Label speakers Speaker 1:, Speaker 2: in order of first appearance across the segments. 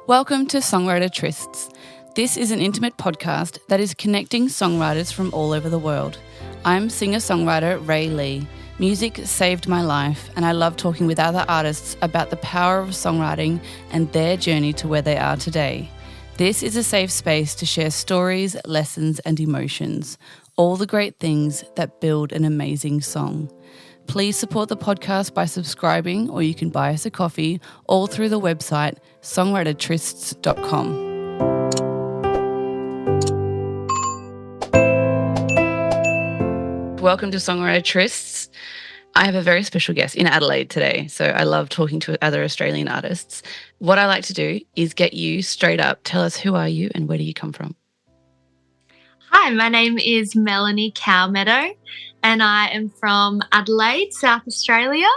Speaker 1: Welcome to Songwriter Trysts. This is an intimate podcast that is connecting songwriters from all over the world. I'm singer-songwriter Ray Lee. Music saved my life, and I love talking with other artists about the power of songwriting and their journey to where they are today. This is a safe space to share stories, lessons, and emotions, all the great things that build an amazing song. Please support the podcast by subscribing, or you can buy us a coffee, all through the website songwritertrysts.com. Welcome to Songwriter Trysts. I have a very special guest in Adelaide today, so I love talking to other Australian artists. What I like to do is get you straight up. Tell us, who are you and where do you come from?
Speaker 2: Hi, my name is Melanie Cowmeadow and I am from Adelaide, South Australia.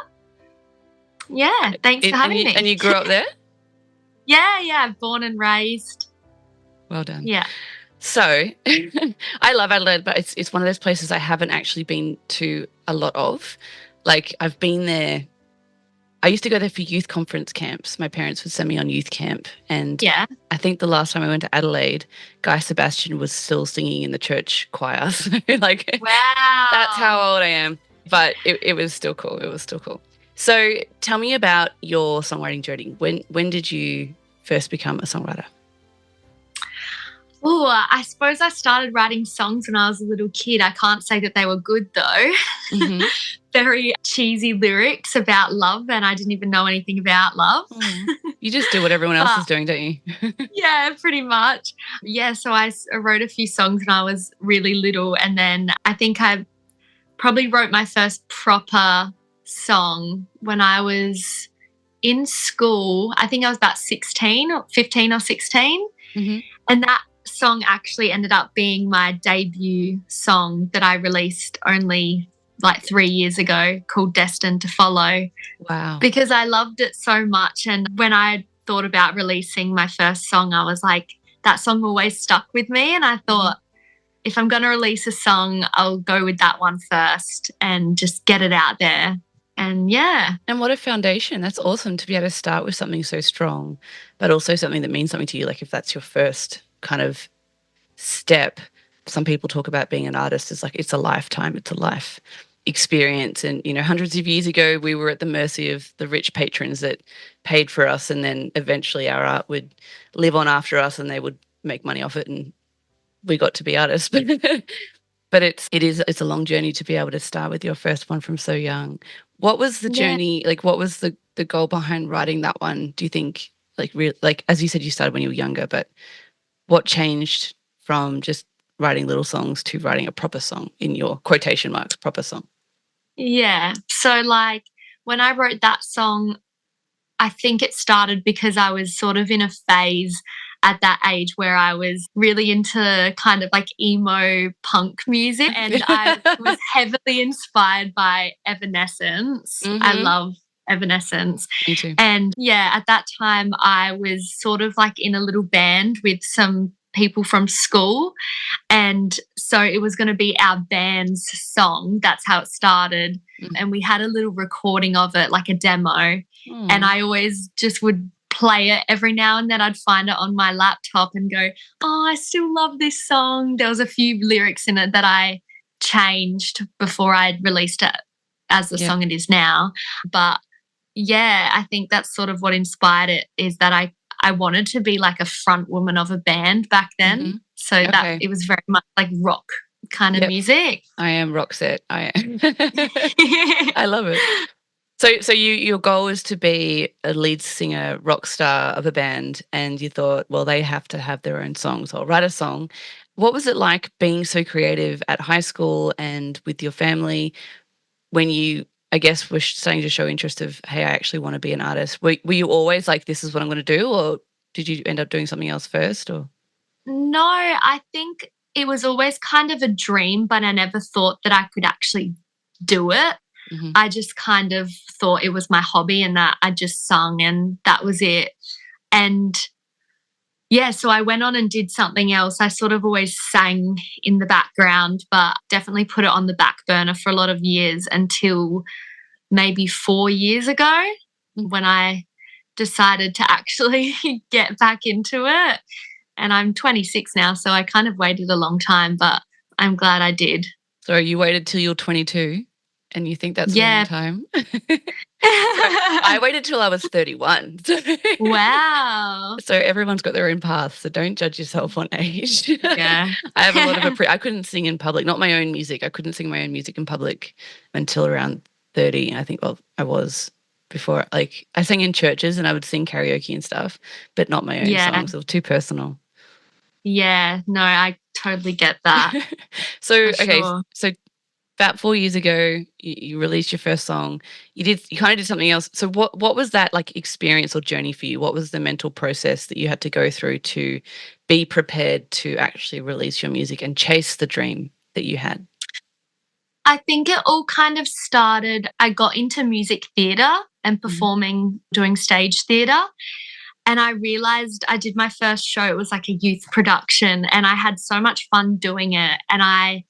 Speaker 2: Yeah, thanks for having me.
Speaker 1: And you grew up there?
Speaker 2: Yeah, born and raised.
Speaker 1: Well done.
Speaker 2: Yeah.
Speaker 1: So I love Adelaide, but it's one of those places I haven't actually been to a lot of. Like, I've been there. I used to go there for youth conference camps. My parents would send me on youth camp. And
Speaker 2: yeah.
Speaker 1: I think the last time I went to Adelaide, Guy Sebastian was still singing in the church choir. So like,
Speaker 2: wow.
Speaker 1: That's how old I am. But it was still cool. So tell me about your songwriting journey. When did you first become a songwriter?
Speaker 2: Oh, I suppose I started writing songs when I was a little kid. I can't say that they were good though. Mm-hmm. Very cheesy lyrics about love, and I didn't even know anything about love.
Speaker 1: You just do what everyone else is doing, don't you?
Speaker 2: Yeah, pretty much. Yeah, so I wrote a few songs when I was really little, and then I think I probably wrote my first proper song when I was in school. I think I was about 15 or 16. Mm-hmm. And that song actually ended up being my debut song that I released only like 3 years ago, called Destined to Follow.
Speaker 1: Wow.
Speaker 2: Because I loved it so much. And when I thought about releasing my first song, I was like, that song always stuck with me. And I thought, if I'm going to release a song, I'll go with that one first and just get it out there. And yeah.
Speaker 1: And what a foundation. That's awesome to be able to start with something so strong, but also something that means something to you. Like, if that's your first kind of step. Some people talk about being an artist as like, it's a lifetime, it's a life experience. And, you know, hundreds of years ago, we were at the mercy of the rich patrons that paid for us, and then eventually our art would live on after us and they would make money off it, and we got to be artists. But it's a long journey to be able to start with your first one from so young. What was the journey, like what was the goal behind writing that one, do you think? Like as you said, you started when you were younger, but what changed from just writing little songs to writing a proper song, in your quotation marks, proper song?
Speaker 2: Yeah. So like when I wrote that song, I think it started because I was sort of in a phase at that age where I was really into kind of like emo punk music, and I was heavily inspired by Evanescence. Mm-hmm. I love Evanescence.
Speaker 1: Me too.
Speaker 2: And yeah, at that time I was sort of like in a little band with some people from school, and so it was going to be our band's song. That's how it started. And we had a little recording of it, like a demo, and I always just would play it every now and then. I'd find it on my laptop and go, oh, I still love this song. There was a few lyrics in it that I changed before I'd released it as the song it is now. But yeah, I think that's sort of what inspired it, is that I wanted to be like a front woman of a band back then. Mm-hmm. So that it was very much like rock kind of music.
Speaker 1: I am rock set. I love it. So your goal is to be a lead singer, rock star of a band, and you thought, well, they have to have their own songs, or write a song. What was it like being so creative at high school and with your family when you, I guess, were starting to show interest of, hey, I actually want to be an artist? Were you always like, this is what I'm going to do, or did you end up doing something else first? Or
Speaker 2: no, I think it was always kind of a dream, but I never thought that I could actually do it. Mm-hmm. I just kind of thought it was my hobby and that I just sung and that was it. And yeah, so I went on and did something else. I sort of always sang in the background, but definitely put it on the back burner for a lot of years until maybe 4 years ago when I decided to actually get back into it. And I'm 26 now, so I kind of waited a long time, but I'm glad I did.
Speaker 1: So you waited till you're 22 and you think that's a long
Speaker 2: Yeah.
Speaker 1: time? So I waited till I was 31.
Speaker 2: Wow.
Speaker 1: So everyone's got their own path, so don't judge yourself on age.
Speaker 2: Yeah.
Speaker 1: I have a lot of I couldn't sing in public, not my own music. I couldn't sing my own music in public until around 30. I think, well, I was before. Like, I sang in churches and I would sing karaoke and stuff, but not my own
Speaker 2: Yeah.
Speaker 1: songs. It was too personal.
Speaker 2: Yeah. No, I totally get that.
Speaker 1: So,
Speaker 2: For
Speaker 1: okay,
Speaker 2: sure.
Speaker 1: so about 4 years ago, you released your first song. You kind of did something else. So what was that like experience or journey for you? What was the mental process that you had to go through to be prepared to actually release your music and chase the dream that you had?
Speaker 2: I think it all kind of started, I got into music theatre and performing, doing stage theatre. And I realized I did my first show, it was like a youth production, and I had so much fun doing it. And I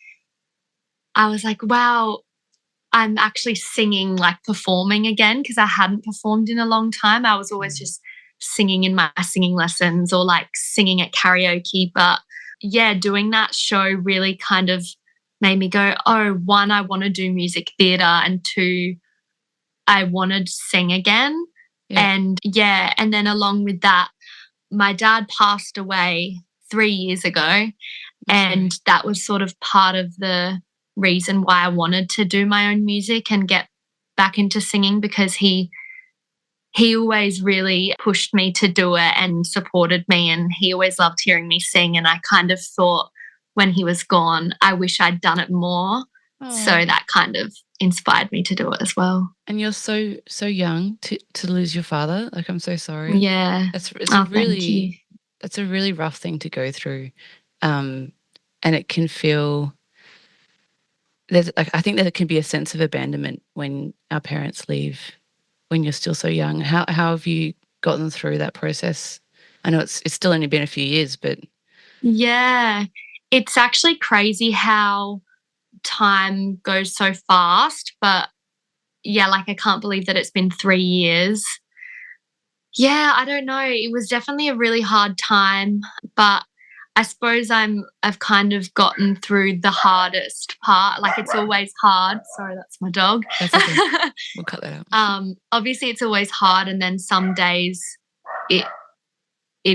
Speaker 2: was like, wow, I'm actually singing, like performing again, because I hadn't performed in a long time. I was always just singing in my singing lessons or like singing at karaoke. But yeah, doing that show really kind of made me go, oh, one, I want to do music theatre, and two, I wanted to sing again.
Speaker 1: Yeah.
Speaker 2: And yeah, and then along with that, my dad passed away 3 years ago. And that was sort of part of the reason why I wanted to do my own music and get back into singing, because he always really pushed me to do it and supported me, and he always loved hearing me sing. And I kind of thought when he was gone, I wish I'd done it more. So that kind of inspired me to do it as well.
Speaker 1: And you're so young to lose your father. Like, I'm so sorry.
Speaker 2: Yeah.
Speaker 1: It's
Speaker 2: Oh,
Speaker 1: a
Speaker 2: thank you.
Speaker 1: really that's a really rough thing to go through. And it can feel there's like, I think that it can be a sense of abandonment when our parents leave when you're still so young. How have you gotten through that process? I know it's still only been a few years, but
Speaker 2: Yeah. It's actually crazy how time goes so fast. But yeah, like I can't believe that it's been 3 years. Yeah, I don't know. It was definitely a really hard time, but I suppose I've kind of gotten through the hardest part. Like, it's always hard. Sorry, that's my dog.
Speaker 1: that's okay. We'll cut that out.
Speaker 2: Obviously it's always hard, and then some days it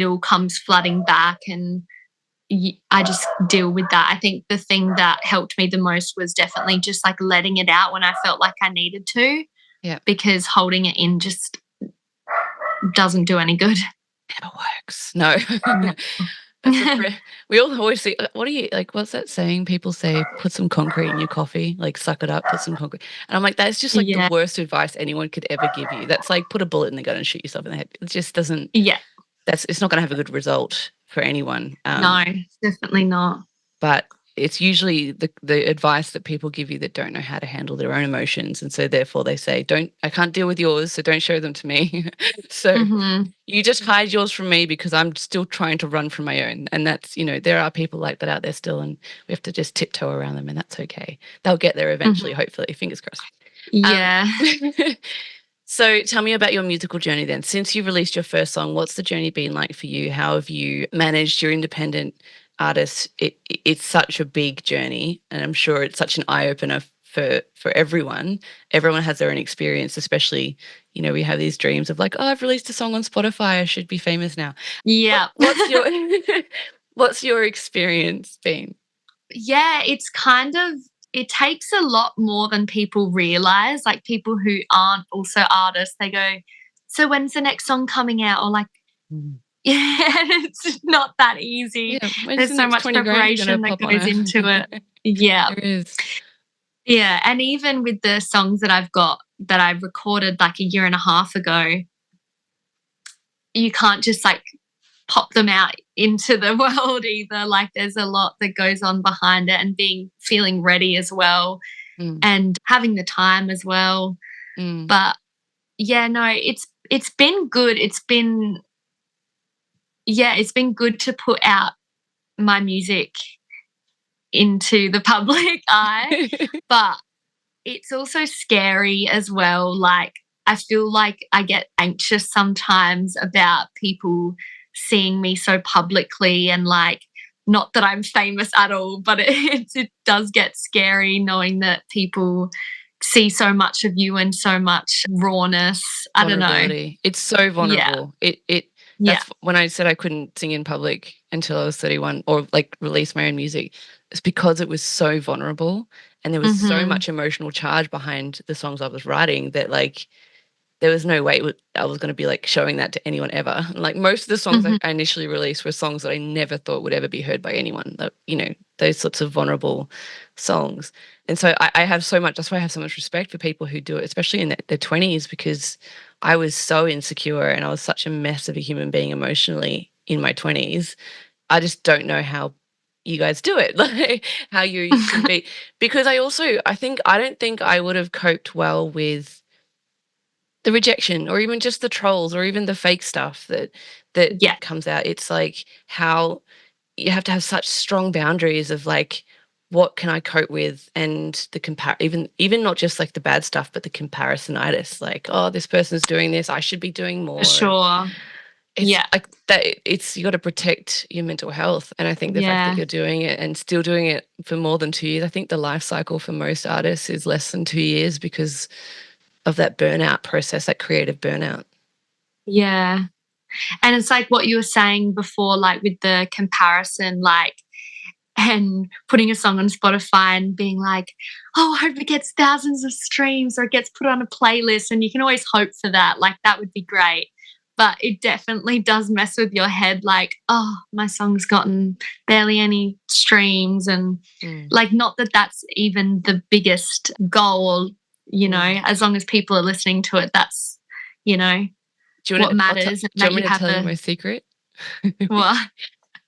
Speaker 2: all comes flooding back, and I just deal with that. I think the thing that helped me the most was definitely just like letting it out when I felt like I needed to.
Speaker 1: Yeah.
Speaker 2: Because holding it in just doesn't do any good.
Speaker 1: Never works. No.
Speaker 2: No.
Speaker 1: We all always say, what do you like? What's that saying? People say, put some concrete in your coffee, like suck it up, put some concrete. And I'm like, that's just like the
Speaker 2: Yeah.
Speaker 1: worst advice anyone could ever give you. That's like put a bullet in the gun and shoot yourself in the head. It just doesn't.
Speaker 2: Yeah.
Speaker 1: It's not going to have a good result for anyone.
Speaker 2: No, definitely not.
Speaker 1: But it's usually the advice that people give you that don't know how to handle their own emotions, and so therefore they say, I can't deal with yours, so don't show them to me. So you just hide yours from me because I'm still trying to run from my own. And that's, there are people like that out there still, and we have to just tiptoe around them, and that's okay. They'll get there eventually, hopefully, fingers crossed.
Speaker 2: Yeah.
Speaker 1: So tell me about your musical journey then. Since you released your first song, what's the journey been like for you? How have you managed your independent artist? It's such a big journey, and I'm sure it's such an eye-opener for everyone. Everyone has their own experience, especially, we have these dreams of like, oh, I've released a song on Spotify, I should be famous now.
Speaker 2: Yeah.
Speaker 1: What's your experience been?
Speaker 2: Yeah, it's kind of, it takes a lot more than people realize. Like, people who aren't also artists, they go, so when's the next song coming out? Or like, yeah, it's not that easy.
Speaker 1: Yeah,
Speaker 2: there's so much preparation that goes into it. Yeah.
Speaker 1: There is.
Speaker 2: Yeah. And even with the songs that I've got that I recorded like a year and a half ago, you can't just like pop them out into the world either. Like, there's a lot that goes on behind it, and feeling ready as well, and having the time as well. But yeah, no, it's been good. It's been good to put out my music into the public eye. But it's also scary as well. Like, I feel like I get anxious sometimes about people seeing me so publicly, and like, not that I'm famous at all, but it does get scary knowing that people see so much of you and so much rawness. I don't know.
Speaker 1: Vulnerability. It's so
Speaker 2: Yeah.
Speaker 1: vulnerable. It
Speaker 2: Yeah.
Speaker 1: that's when I said I couldn't sing in public until I was 31 or like release my own music. It's because it was so vulnerable and there was so
Speaker 2: Mhm.
Speaker 1: much emotional charge behind the songs I was writing that like there was no way I was going to be like showing that to anyone ever. Like most of the songs I
Speaker 2: Mhm.
Speaker 1: initially released were songs that I never thought would ever be heard by anyone. You know, those sorts of vulnerable songs. And so I have so much. That's why I have so much respect for people who do it, especially in their 20s, because I was so insecure and I was such a mess of a human being emotionally in my 20s. I just don't know how you guys do it, like how you can be. Because I don't think I would have coped well with the rejection or even just the trolls or even the fake stuff that
Speaker 2: Yeah,
Speaker 1: comes out. It's like how you have to have such strong boundaries of like what can I cope with and the even not just like the bad stuff but the comparisonitis, like, oh, this person's doing this, I should be doing
Speaker 2: for
Speaker 1: more. And
Speaker 2: sure.
Speaker 1: it's
Speaker 2: Yeah.
Speaker 1: like that, it's you got to protect your mental health. And I think the fact that
Speaker 2: Yeah.
Speaker 1: you're doing it and still doing it for more than 2 years, I think the life cycle for most artists is less than 2 years because of that burnout process, that creative burnout.
Speaker 2: Yeah. And it's like what you were saying before, like with the comparison, like, and putting a song on Spotify and being like, oh, I hope it gets thousands of streams or it gets put on a playlist. And you can always hope for that. Like, that would be great. But it definitely does mess with your head. Like, oh, my song's gotten barely any streams. And
Speaker 1: Mm.
Speaker 2: like, not that that's even the biggest goal,
Speaker 1: Mm.
Speaker 2: as long as people are listening to it, that's, you know,
Speaker 1: Do you want
Speaker 2: what
Speaker 1: to?
Speaker 2: matters, and
Speaker 1: Do you
Speaker 2: that
Speaker 1: want
Speaker 2: you
Speaker 1: me to
Speaker 2: have
Speaker 1: tell you
Speaker 2: a,
Speaker 1: my secret?
Speaker 2: well,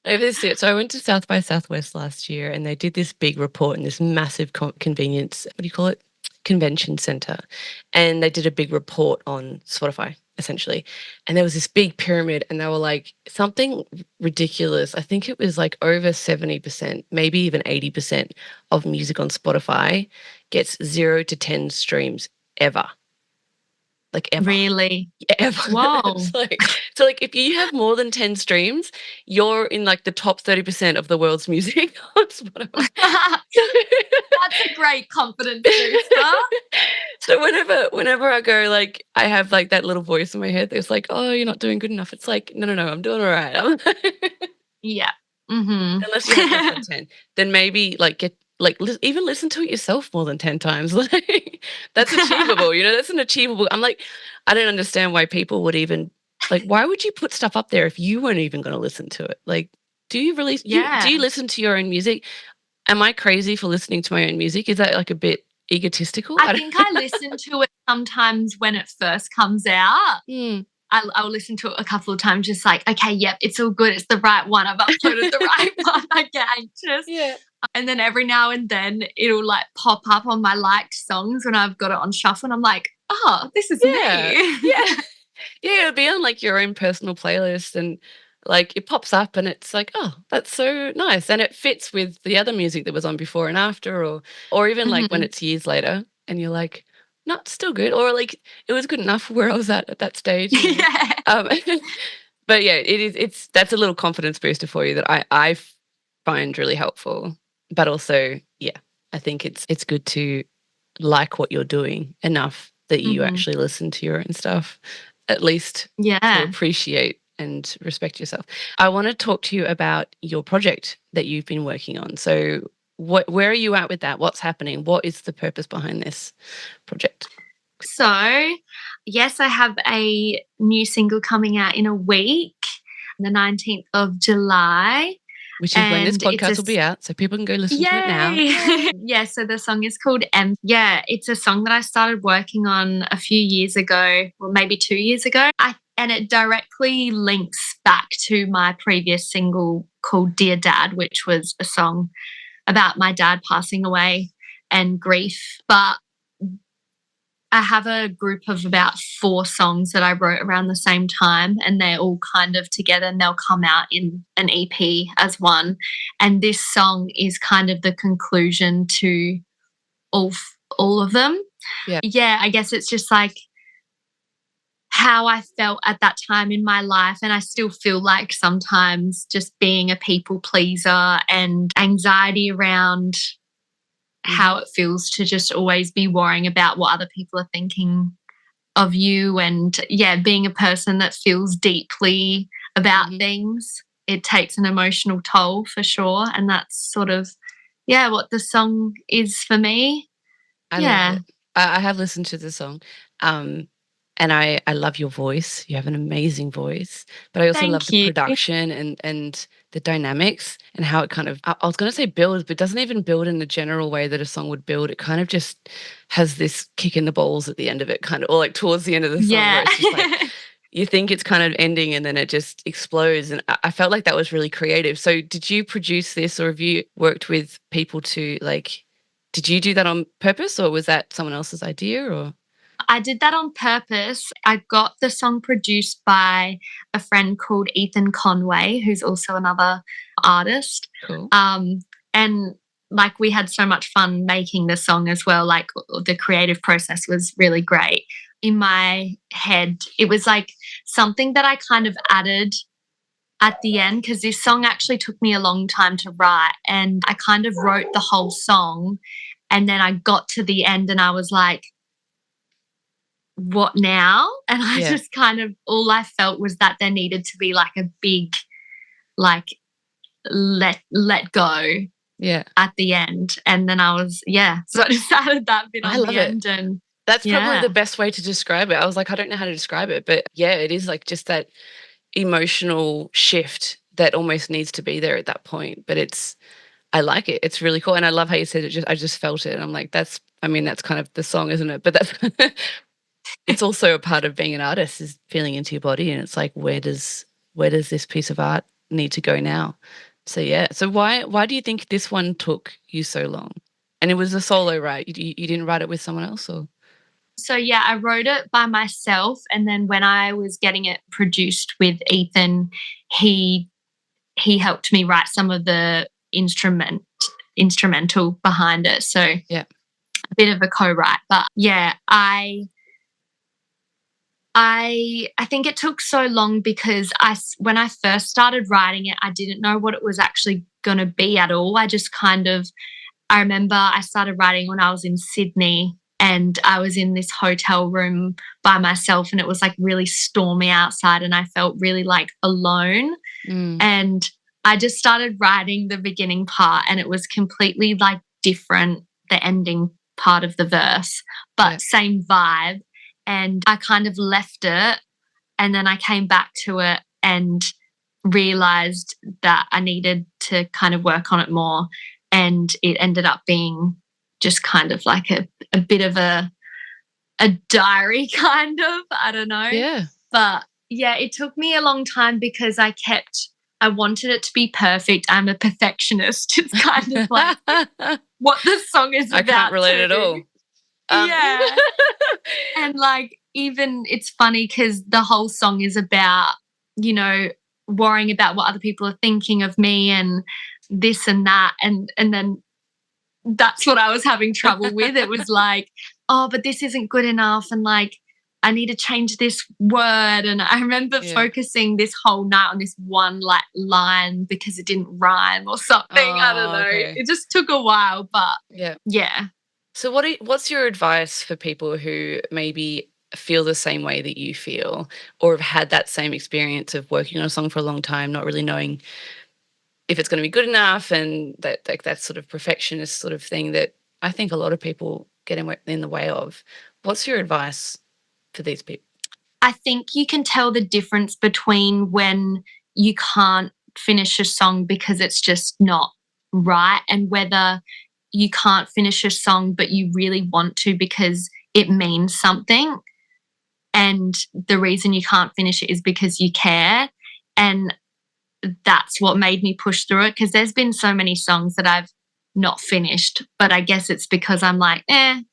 Speaker 1: I this it. So I went to South by Southwest last year, and they did this big report in this massive convenience. What do you call it? Convention center, and they did a big report on Spotify essentially. And there was this big pyramid, and they were like something ridiculous. I think it was like over 70%, maybe even 80% of music on Spotify gets 0 to 10 streams ever, like ever.
Speaker 2: really.
Speaker 1: Ever.
Speaker 2: Whoa.
Speaker 1: It's like so like if you have more than 10 streams, you're in like the top 30% of the world's music on Spotify.
Speaker 2: That's a great confidence booster.
Speaker 1: So whenever I go like I have like that little voice in my head that's like, "Oh, you're not doing good enough." It's like, "No, no, no, I'm doing all right."
Speaker 2: Yeah. Mhm.
Speaker 1: Unless you have less than 10, then maybe like get like even listen to it yourself more than 10 times. Like that's achievable, that's an achievable. I'm like, I don't understand why people would even like why would you put stuff up there if you weren't even going to listen to it? Like do you
Speaker 2: Yeah.
Speaker 1: listen to your own music? Am I crazy for listening to my own music? Is that like a bit egotistical?
Speaker 2: I
Speaker 1: I
Speaker 2: think
Speaker 1: don't.
Speaker 2: I listen to it sometimes when it first comes out.
Speaker 1: Mm.
Speaker 2: I'll listen to it a couple of times, just like, okay, yep, it's all good. It's the right one. I've uploaded the right one. I get anxious.
Speaker 1: Yeah.
Speaker 2: And then every now and then it'll like pop up on my liked songs when I've got it on shuffle. And I'm like, oh, this is
Speaker 1: Yeah.
Speaker 2: me.
Speaker 1: Yeah. Yeah, it'll be on like your own personal playlist and like it pops up and it's like, oh, that's so nice. And it fits with the other music that was on before and after or even like when
Speaker 2: Mhm.
Speaker 1: it's years later and you're like, no, it's still good. Or like it was good enough for where I was at that stage.
Speaker 2: Yeah.
Speaker 1: Um, but yeah, it's that's a little confidence booster for you that I find really helpful. But also, yeah, I think it's good to like what you're doing enough that you
Speaker 2: Mhm.
Speaker 1: actually listen to your own stuff, at least to
Speaker 2: Yeah.
Speaker 1: appreciate and respect yourself. I want to talk to you about your project that you've been working on. So, where are you at with that? What's happening? What is the purpose behind this project?
Speaker 2: So, yes, I have a new single coming out in a week, the 19th of July.
Speaker 1: Which is when this
Speaker 2: And it's
Speaker 1: podcast will be out, so people can go listen to it now.
Speaker 2: yay!
Speaker 1: Yay.
Speaker 2: Yeah, so the song is called Yeah, it's a song that I started working on a few years ago, or maybe 2 years ago. And it directly links back to my previous single called Dear Dad, which was a song about my dad passing away and grief. But I have a group of about 4 songs that I wrote around the same time, and they're all kind of together and they'll come out in an EP as one. And this song is kind of the conclusion to all of them.
Speaker 1: Yeah.
Speaker 2: Yeah, I guess it's just like how I felt at that time in my life. And I still feel like sometimes just being a people pleaser and anxiety around how it feels to just always be worrying about what other people are thinking of you. And yeah, being a person that feels deeply about things, it takes an emotional toll for sure. And that's sort of, yeah, what the song is for me.
Speaker 1: I love
Speaker 2: Yeah.
Speaker 1: it. I have listened to the song, and I love your voice. You have an amazing voice, but I also love
Speaker 2: Thank
Speaker 1: the
Speaker 2: you.
Speaker 1: production and the dynamics and how it kind of I was gonna say builds, but it doesn't even build in the general way that a song would build. It kind of just has this kick in the balls at the end of it, kind of, or like towards the end of the song where
Speaker 2: Yeah.
Speaker 1: it's just like you think it's kind of ending and then it just explodes. And I felt like that was really creative. So did you produce this or have you worked with people to like did you do that on purpose or was that someone else's idea or
Speaker 2: I did that on purpose. I got the song produced by a friend called Ethan Conway, who's also another artist.
Speaker 1: cool?
Speaker 2: And like we had so much fun making the song as well. Like the creative process was really great. In my head, it was like something that I kind of added at the end because this song actually took me a long time to write. And I kind of wrote the whole song. And then I got to the end and I was like, what now? And I
Speaker 1: Yeah.
Speaker 2: just kind of, all I felt was that there needed to be like a big, like, let go
Speaker 1: Yeah.
Speaker 2: at the end. And then I was, yeah. So I just added that bit
Speaker 1: I
Speaker 2: on
Speaker 1: love
Speaker 2: the
Speaker 1: it.
Speaker 2: end. And
Speaker 1: That's probably
Speaker 2: yeah.
Speaker 1: the best way to describe it. I was like, I don't know how to describe it, but yeah, it is like just that emotional shift that almost needs to be there at that point. But it's I like it. It's really cool. And I love how you said it just I just felt it. And I'm like, that's I mean, that's kind of the song, isn't it? But that's it's also a part of being an artist is feeling into your body and it's like where does this piece of art need to go now? So yeah. So why do you think this one took you so long? And it was a solo, right? You didn't write it with someone else or
Speaker 2: So yeah, I wrote it by myself. And then when I was getting it produced with Ethan, he he helped me write some of the instrumental behind it. So a
Speaker 1: yeah.
Speaker 2: bit of a co-write. But yeah, I think it took so long because when I first started writing it, I didn't know what it was actually going to be at all. I remember I started writing when I was in Sydney and I was in this hotel room by myself and it was like really stormy outside and I felt really like alone.
Speaker 1: Mm,
Speaker 2: And I just started writing the beginning part and it was completely like different, the ending part of the verse,
Speaker 1: yeah.
Speaker 2: but same vibe. And I kind of left it and then I came back to it and realized that I needed to kind of work on it more. And it ended up being just kind of like a bit of a diary kind of, I don't know.
Speaker 1: Yeah.
Speaker 2: But yeah, it took me a long time because I wanted it to be perfect. I'm a perfectionist. It's kind of like what the song is
Speaker 1: I can't
Speaker 2: about
Speaker 1: relate at
Speaker 2: too.
Speaker 1: all. Um,
Speaker 2: Yeah. And like even it's funny because the whole song is about, you know, worrying about what other people are thinking of me and this and that. And then that's what I was having trouble with. It was like, oh, but this isn't good enough. And like, I need to change this word. And I remember
Speaker 1: yeah.
Speaker 2: focusing this whole night on this one like line because it didn't rhyme or something. I don't
Speaker 1: Oh,
Speaker 2: know.
Speaker 1: okay.
Speaker 2: It just took a while, but
Speaker 1: Yeah.
Speaker 2: yeah.
Speaker 1: So what's your advice for people who maybe feel the same way that you feel or have had that same experience of working on a song for a long time, not really knowing if it's going to be good enough and that like that sort of perfectionist sort of thing that I think a lot of people get in the way of. What's your advice for these people?
Speaker 2: I think you can tell the difference between when you can't finish a song because it's just not right and whether you can't finish a song but you really want to because it means something and the reason you can't finish it is because you care and that's what made me push through it because there's been so many songs that I've not finished but I guess it's because I'm like I'm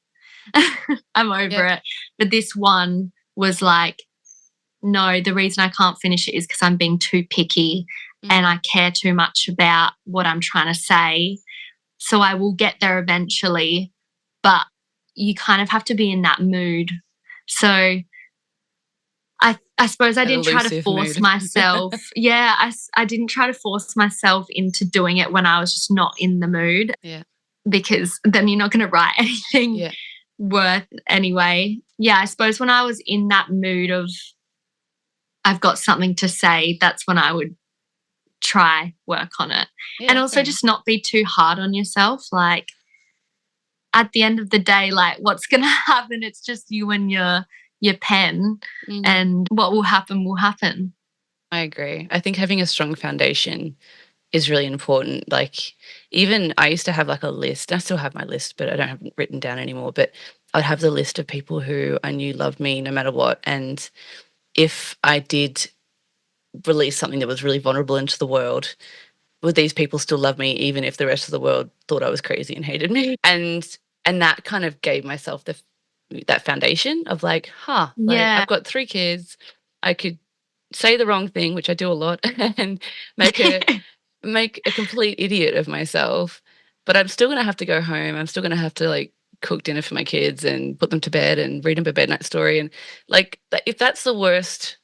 Speaker 2: over
Speaker 1: Yeah.
Speaker 2: it but this one was like no, the reason I can't finish it is because I'm being too picky and
Speaker 1: Mm,
Speaker 2: I care too much about what I'm trying to say. So I will get there eventually, but you kind of have to be in that mood. So I suppose I
Speaker 1: An
Speaker 2: didn't try to
Speaker 1: elusive
Speaker 2: force
Speaker 1: mood.
Speaker 2: myself. Yeah, I didn't try to force myself into doing it when I was just not in the mood,
Speaker 1: Yeah.
Speaker 2: because then you're not going to write anything
Speaker 1: Yeah.
Speaker 2: worth anyway. Yeah, I suppose when I was in that mood of I've got something to say, that's when I would try work on it. And
Speaker 1: Yeah,
Speaker 2: also
Speaker 1: fair enough.
Speaker 2: just not be too hard on yourself. Like at the end of the day, like what's going to happen? It's just you and your pen,
Speaker 1: Mm,
Speaker 2: and what will happen will happen.
Speaker 1: I agree. I think having a strong foundation is really important. Like, even I used to have like a list. I still have my list, but I don't have it written down anymore. But I'd have the list of people who I knew loved me no matter what. And if I did release something that was really vulnerable into the world, would these people still love me even if the rest of the world thought I was crazy and hated me? And that kind of gave myself that foundation of like, like
Speaker 2: Yeah.
Speaker 1: I've got 3 kids. I could say the wrong thing, which I do a lot, and make a complete idiot of myself, but I'm still gonna have to go home. I'm still gonna have to like cook dinner for my kids and put them to bed and read them a bednight story. And like, if that's the worst,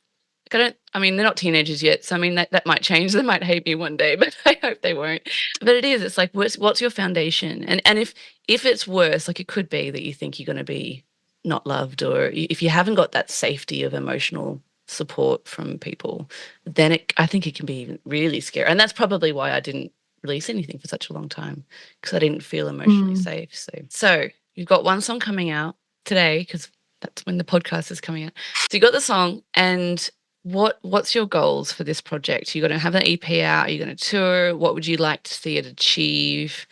Speaker 1: like, I mean, they're not teenagers yet, so I mean that might change. They might hate me one day, but I hope they won't. But it is. It's like, what's your foundation? And if it's worse, like it could be that you think you're going to be not loved, or if you haven't got that safety of emotional support from people, then I think it can be really scary. And that's probably why I didn't release anything for such a long time, because I didn't feel emotionally
Speaker 2: Mm.
Speaker 1: safe. So you've got one song coming out today, because that's when the podcast is coming out. So you got the song, and what's your goals for this project? You're going to have an EP out. Are you going to tour? What would you like to see it achieve?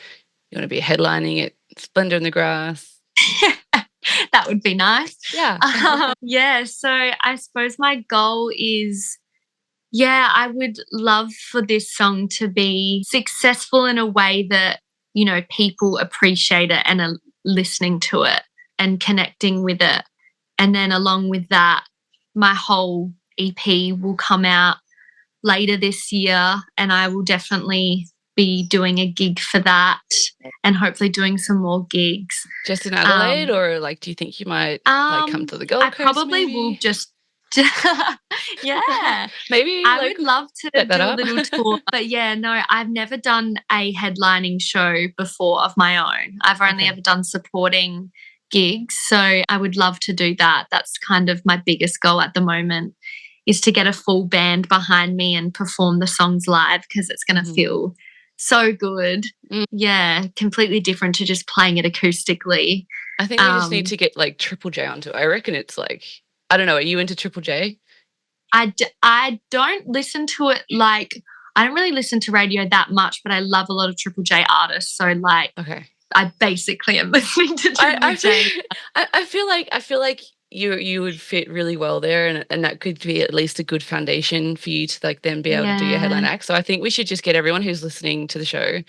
Speaker 1: You're going to be headlining at Splendor in the Grass.
Speaker 2: That would be nice.
Speaker 1: Yeah.
Speaker 2: Yeah. So I suppose my goal is, yeah, I would love for this song to be successful in a way that, people appreciate it and are listening to it and connecting with it. And then along with that, my whole EP will come out later this year, and I will definitely be doing a gig for that and hopefully doing some more gigs.
Speaker 1: Just in Adelaide, or like, do you think you might like come to the
Speaker 2: I
Speaker 1: Gold Coast
Speaker 2: probably will
Speaker 1: maybe?
Speaker 2: just yeah.
Speaker 1: Maybe
Speaker 2: I
Speaker 1: like
Speaker 2: would love to
Speaker 1: set that
Speaker 2: do a
Speaker 1: up.
Speaker 2: little tour, but yeah, no, I've never done a headlining show before of my own. I've only
Speaker 1: Okay.
Speaker 2: ever done supporting gigs, so I would love to do that. That's kind of my biggest goal at the moment, is to get a full band behind me and perform the songs live, because it's going to
Speaker 1: Mhm.
Speaker 2: feel so good.
Speaker 1: Mm.
Speaker 2: Yeah, completely different to just playing it acoustically.
Speaker 1: I think we just need to get like Triple J onto it. I reckon it's like, I don't know. Are you into Triple J?
Speaker 2: I don't listen to it, like, I don't really listen to radio that much, but I love a lot of Triple J artists. So, like,
Speaker 1: Okay.
Speaker 2: I basically am listening to
Speaker 1: I
Speaker 2: Triple
Speaker 1: I
Speaker 2: J.
Speaker 1: feel I feel like you would fit really well there, and that could be at least a good foundation for you to like then be able to do your
Speaker 2: Yeah.
Speaker 1: headline act. So I think we should just get everyone who's listening to the show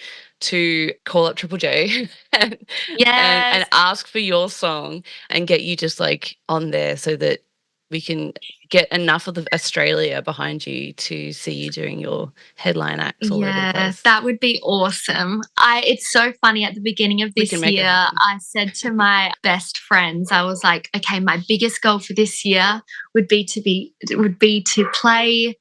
Speaker 1: to call up Triple J and and
Speaker 2: Yes.
Speaker 1: ask for your song and get you just like on there, so that we can get enough of the Australia behind you to see you doing your headline acts all over the
Speaker 2: Yeah,
Speaker 1: place.
Speaker 2: that would be awesome. It's so funny, at the beginning of
Speaker 1: We can
Speaker 2: this
Speaker 1: make it
Speaker 2: year,
Speaker 1: happen.
Speaker 2: I said to my best friends, I was like, okay, my biggest goal for this year would be to play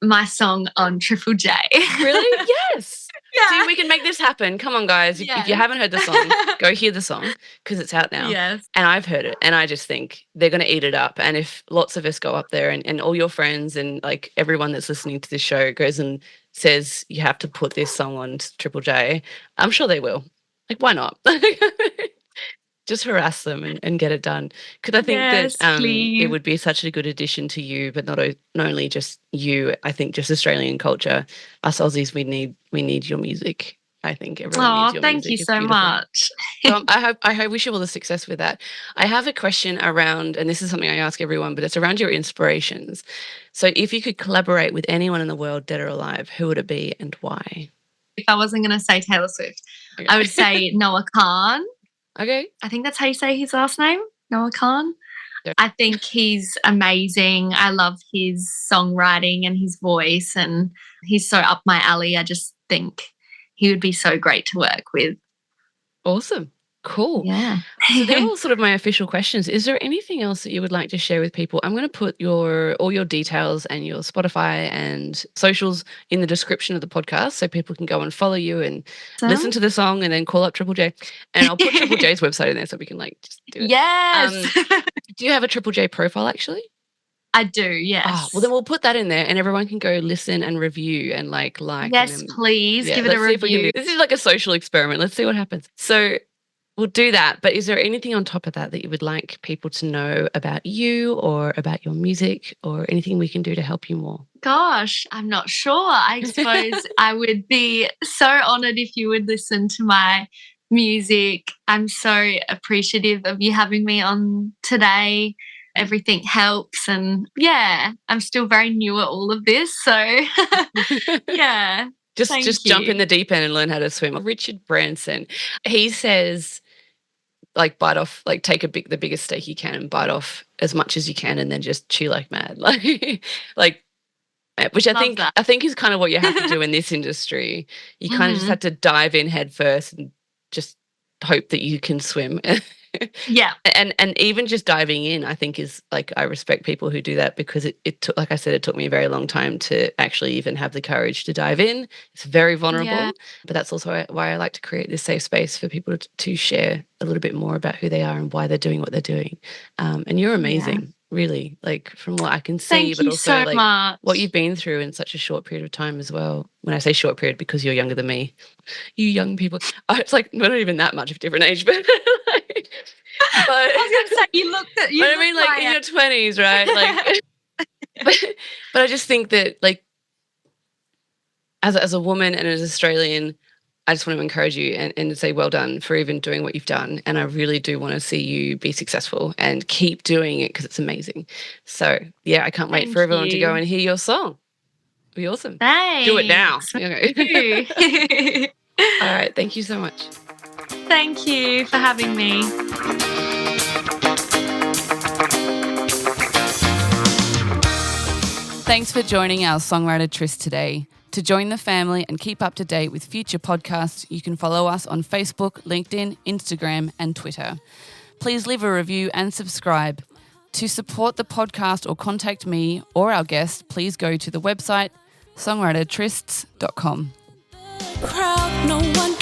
Speaker 2: my song on Triple J.
Speaker 1: Really? Yes. See,
Speaker 2: Yeah.
Speaker 1: we can make this happen. Come on, guys. If you
Speaker 2: Yes.
Speaker 1: haven't heard the song, go hear the song, because it's out now.
Speaker 2: Yes.
Speaker 1: And I've heard it, and I just think they're going to eat it up. And if lots of us go up there, and all your friends and like everyone that's listening to this show goes and says you have to put this song on Triple J, I'm sure they will. Like, why not? Just harass them and get it done. Because I think that
Speaker 2: Yes,
Speaker 1: it
Speaker 2: please.
Speaker 1: would be such a good addition to you, but not only just you. I think just Australian culture, us Aussies, we need your music. I think everyone needs
Speaker 2: Oh,
Speaker 1: your
Speaker 2: thank you
Speaker 1: music. It's
Speaker 2: so
Speaker 1: beautiful.
Speaker 2: much.
Speaker 1: So I hope wish you all the success with that. I have a question around, and this is something I ask everyone, but it's around your inspirations. So if you could collaborate with anyone in the world, dead or alive, who would it be and why?
Speaker 2: If I wasn't going to say Taylor Swift, I would
Speaker 1: Okay.
Speaker 2: say Noah Khan.
Speaker 1: Okay.
Speaker 2: I think that's how you say his last name, Noah Khan.
Speaker 1: Yeah.
Speaker 2: I think he's amazing. I love his songwriting and his voice, and he's so up my alley. I just think he would be so great to work with.
Speaker 1: Awesome. Cool.
Speaker 2: Yeah.
Speaker 1: So they're all sort of my official questions. Is there anything else that you would like to share with people? I'm going to put all your details and your Spotify and socials in the description of the podcast so people can go and follow you and listen to the song and then call up Triple J. And I'll put Triple J's website in there so we can like just do it.
Speaker 2: Yes.
Speaker 1: Do you have a Triple J profile actually?
Speaker 2: I do, yes.
Speaker 1: Well, then we'll put that in there and everyone can go listen and review and like.
Speaker 2: Yes,
Speaker 1: and then,
Speaker 2: please give it a review.
Speaker 1: This is like a social experiment. Let's see what happens. So we'll do that. But is there anything on top of that that you would like people to know about you or about your music or anything we can do to help you more?
Speaker 2: Gosh, I'm not sure. I suppose I would be so honored if you would listen to my music. I'm so appreciative of you having me on today. Everything helps, and yeah, I'm still very new at all of this. So yeah.
Speaker 1: Just jump in the deep end and learn how to swim. Richard Branson, he says, like, bite off, like, take the biggest steak you can and bite off as much as you can, and then just chew like mad, like, which I think is kind of what you have to do in this industry. You kind of just have to dive in head first and just hope that you can swim.
Speaker 2: Yeah.
Speaker 1: And even just diving in, I think is like, I respect people who do that because it took, like I said, it took me a very long time to actually even have the courage to dive in. It's very vulnerable, but that's also why I like to create this safe space for people to share a little bit more about who they are and why they're doing what they're doing. And you're amazing, really, like from what I can see, but also
Speaker 2: so
Speaker 1: like
Speaker 2: much.
Speaker 1: what you've been through in such a short period of time as well. When I say short period, because you're younger than me, you young people, it's like we're not even that much of a different age, but like,
Speaker 2: I was going to say, you look
Speaker 1: I mean, like in your 20s, right? Like, but I just think that, like, as a woman and as an Australian, I just want to encourage you and say well done for even doing what you've done. And I really do want to see you be successful and keep doing it because it's amazing. So yeah, I can't wait for everyone to go and hear your song. It'll be awesome.
Speaker 2: Thanks.
Speaker 1: Do it now. Okay. All right. Thank you so much.
Speaker 2: Thank you for having me.
Speaker 1: Thanks for joining our Songwriter Tryst today. To join the family and keep up to date with future podcasts, you can follow us on Facebook, LinkedIn, Instagram, and Twitter. Please leave a review and subscribe. To support the podcast or contact me or our guest, please go to the website songwritertrysts.com.
Speaker 3: Crowd, no one